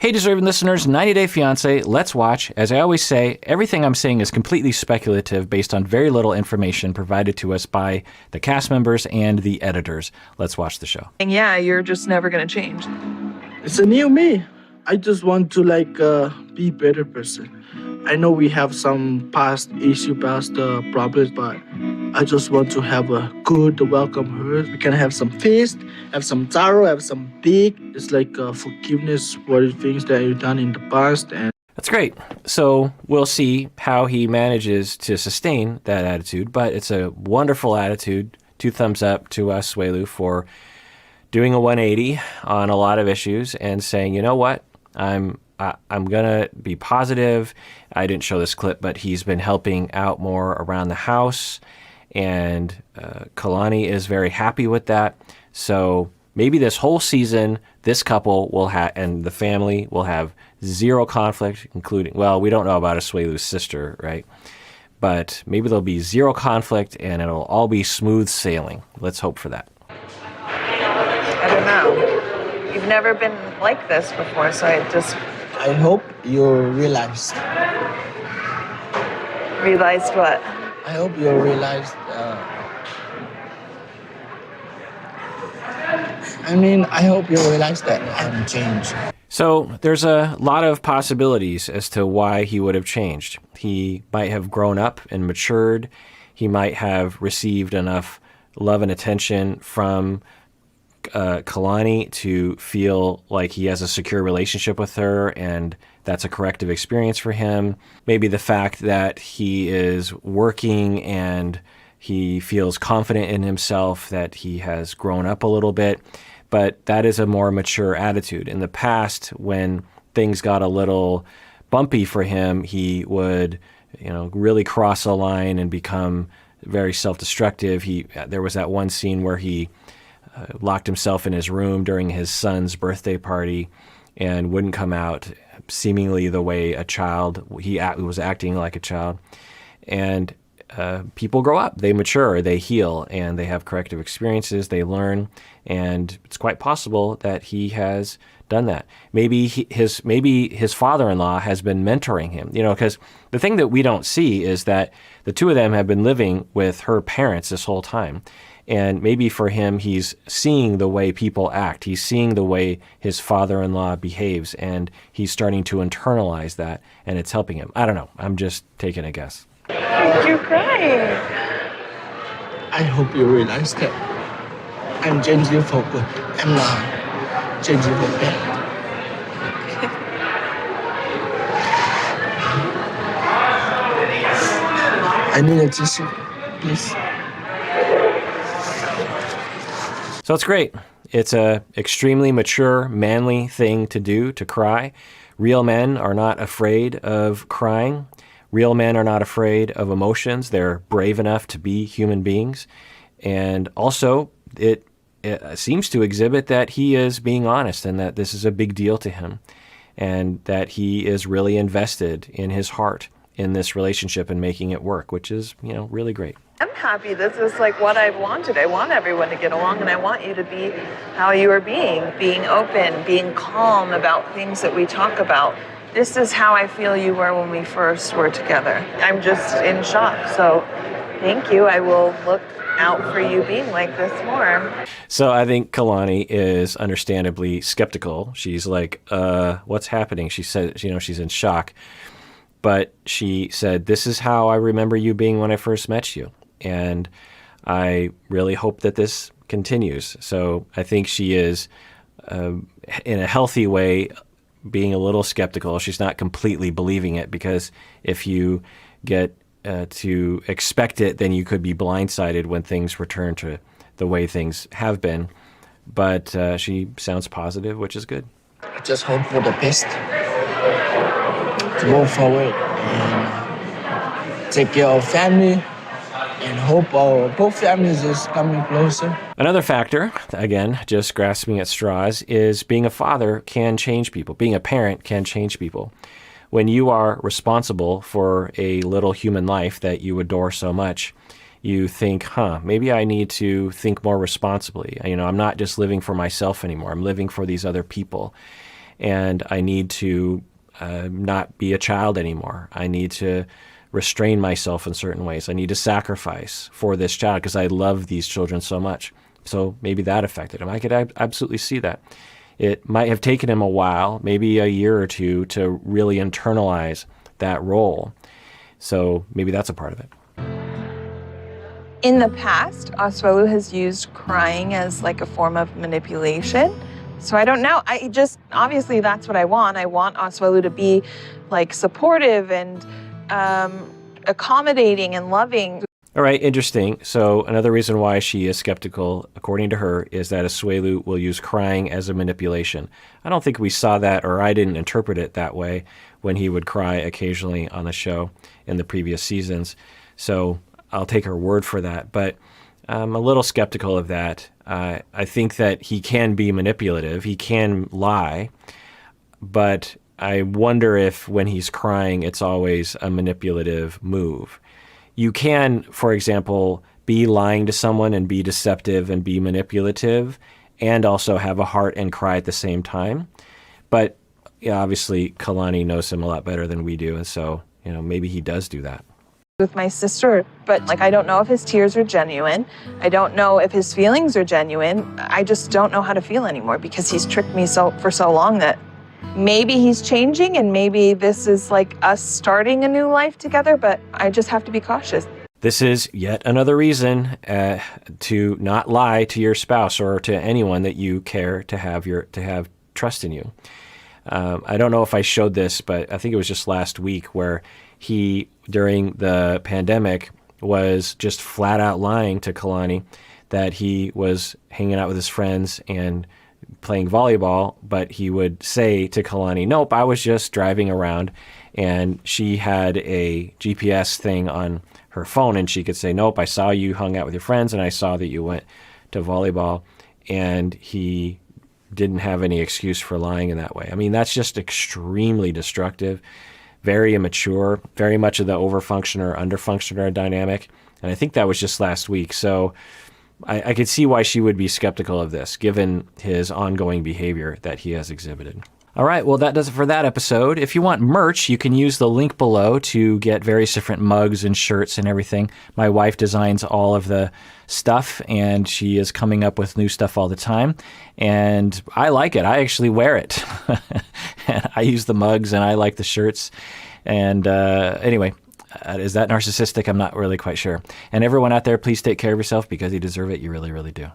Hey, deserving listeners, 90 Day Fiancé, let's watch. As I always say, everything I'm saying is completely speculative based on very little information provided to us by the cast members and the editors. Let's watch the show. And yeah, you're just never going to change. It's a new me. I just want to be a better person. I know we have some past problems, but I just want to have a good welcome her. We can have some feast, have some taro, have some big. It's like forgiveness for the things that you've done in the past. And that's great. So we'll see how he manages to sustain that attitude, but it's a wonderful attitude. 2 thumbs up to Asuelu for doing a 180 on a lot of issues and saying, you know what, I'm going to be positive. I didn't show this clip, but he's been helping out more around the house, and Kalani is very happy with that. So maybe this whole season, this couple will have, and the family will have zero conflict, including, well, we don't know about Asuelu's sister, right? But maybe there'll be zero conflict and it'll all be smooth sailing. Let's hope for that. I don't know. You've never been like this before, so I hope you realized. Realized what? I hope you realized. I hope you realize that I'm changed. So there's a lot of possibilities as to why he would have changed. He might have grown up and matured. He might have received enough love and attention from Kalani to feel like he has a secure relationship with her, and that's a corrective experience for him. Maybe the fact that he is working and he feels confident in himself, that he has grown up a little bit, but that is a more mature attitude. In the past, when things got a little bumpy for him, he would, really cross a line and become very self-destructive. There was that one scene where he locked himself in his room during his son's birthday party and wouldn't come out, seemingly the way a child, he was acting like a child. And people grow up, they mature, they heal, and they have corrective experiences, they learn, and it's quite possible that he has done that. Maybe his father-in-law has been mentoring him, because the thing that we don't see is that the two of them have been living with her parents this whole time. And maybe for him, he's seeing the way people act. He's seeing the way his father-in-law behaves, and he's starting to internalize that, and it's helping him. I don't know. I'm just taking a guess. You're crying. I hope you realize that I'm changing for good. I'm not changing for bad. I need a tissue, please. So it's great. It's a extremely mature, manly thing to do, to cry. Real men are not afraid of crying. Real men are not afraid of emotions. They're brave enough to be human beings. And also, it seems to exhibit that he is being honest and that this is a big deal to him and that he is really invested in his heart in this relationship and making it work, which is, really great. I'm happy. This is like what I've wanted. I want everyone to get along, and I want you to be how you are being open, being calm about things that we talk about. This is how I feel you were when we first were together. I'm just in shock. So thank you. I will look out for you being like this more. So I think Kalani is understandably skeptical. She's like, what's happening? She said, she's in shock. But she said, this is how I remember you being when I first met you. And I really hope that this continues. So I think she is, in a healthy way, being a little skeptical. She's not completely believing it, because if you get to expect it, then you could be blindsided when things return to the way things have been. But she sounds positive, which is good. I just hope for the best. To go forward and take care of family, and hope our both families is coming closer. Another factor, again, just grasping at straws, is being a father can change people. Being a parent can change people. When you are responsible for a little human life that you adore so much, you think, maybe I need to think more responsibly. I'm not just living for myself anymore. I'm living for these other people. and I need to not be a child anymore. I need to restrain myself in certain ways. I need to sacrifice for this child because I love these children so much. So maybe that affected him. I could absolutely see that. It might have taken him a while, maybe a year or two, to really internalize that role. So maybe that's a part of it. In the past, Asuelu has used crying as like a form of manipulation. So I don't know. Obviously that's what I want. I want Asuelu to be like supportive and accommodating and loving. All right, interesting. So another reason why she is skeptical, according to her, is that Asuelu will use crying as a manipulation. I don't think we saw that, or I didn't interpret it that way when he would cry occasionally on the show in the previous seasons. So I'll take her word for that. But I'm a little skeptical of that. I think that he can be manipulative. He can lie. But I wonder if when he's crying, it's always a manipulative move. You can, for example, be lying to someone and be deceptive and be manipulative and also have a heart and cry at the same time. But yeah, obviously, Kalani knows him a lot better than we do. And so, maybe he does do that. With my sister, but I don't know if his tears are genuine. I don't know if his feelings are genuine. I just don't know how to feel anymore because he's tricked me for so long that maybe he's changing and maybe this is like us starting a new life together, but I just have to be cautious. This is yet another reason to not lie to your spouse or to anyone that you care to have trust in you. I don't know if I showed this, but I think it was just last week where he, during the pandemic, was just flat out lying to Kalani that he was hanging out with his friends and playing volleyball, but he would say to Kalani, nope, I was just driving around. And she had a GPS thing on her phone, and she could say, nope, I saw you hung out with your friends, and I saw that you went to volleyball. And he didn't have any excuse for lying in that way. I mean, that's just extremely destructive, very immature, very much of the overfunctioner, underfunctioner dynamic. And I think that was just last week. So I could see why she would be skeptical of this, given his ongoing behavior that he has exhibited. All right, well, that does it for that episode. If you want merch, you can use the link below to get various different mugs and shirts and everything. My wife designs all of the stuff, and she is coming up with new stuff all the time. And I like it. I actually wear it. I use the mugs, and I like the shirts. And anyway, is that narcissistic? I'm not really quite sure. And everyone out there, please take care of yourself because you deserve it. You really, really do.